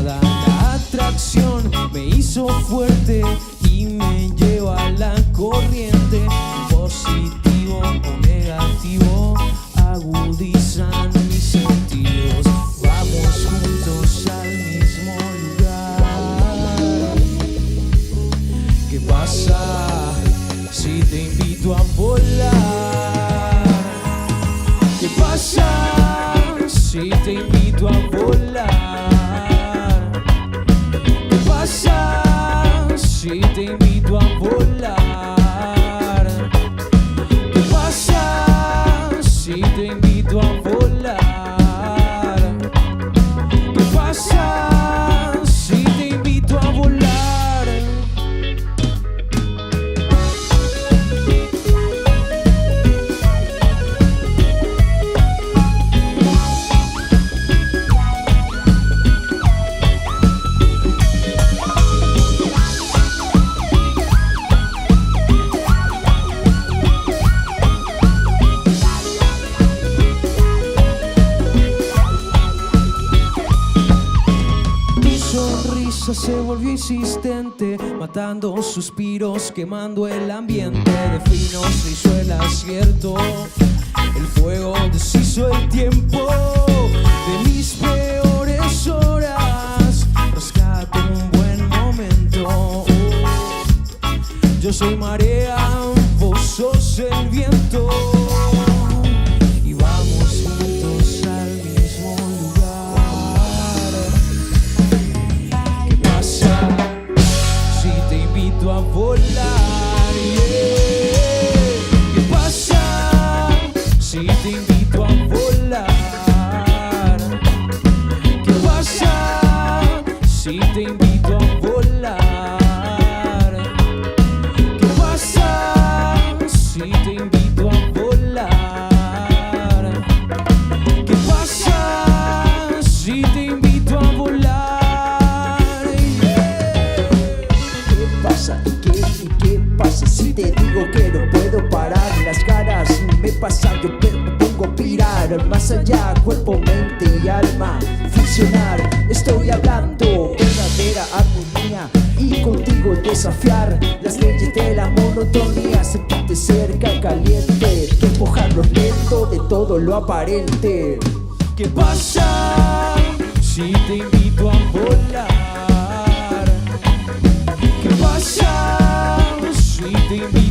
nada, la atracción me hizo fuerte y me lleva a la corriente. Positivo o negativo agudizan mis sentidos. Vamos juntos al mismo lugar. ¿Qué pasa si te invito a volar? ¿Qué pasa si te invito a volar? ¿Qué pasa si te invito a volar? ¿Qué pasa si te invito a volar? ¿Qué pasa si te invito a volar? Se volvió insistente, matando suspiros, quemando el ambiente. De fino se hizo el acierto, el fuego deshizo el tiempo de mis peores horas. Rescato un buen momento. Yo soy marea, vos sos el viento. Y vamos juntos al mismo lugar. ¿Qué pasa si te invito a volar? Yeah. ¿Qué pasa si te invito a volar? ¿Qué pasa si te invito a volar? ¿Qué pasa si te invito a volar? ¿Qué pasa si te invito a volar? ¿Qué pasa? ¿Y qué pasa si te digo que no puedo parar? Las ganas me pasan, yo me pongo a pirar al más allá, cuerpo, mente y alma fusionar. Estoy hablando verdadera armonía y contigo desafiar las leyes de la monotonía. Sentirte cerca, caliente, que empujarlo lento de todo lo aparente. ¿Qué pasa si te invito a volar? ¿Qué pasa si te invito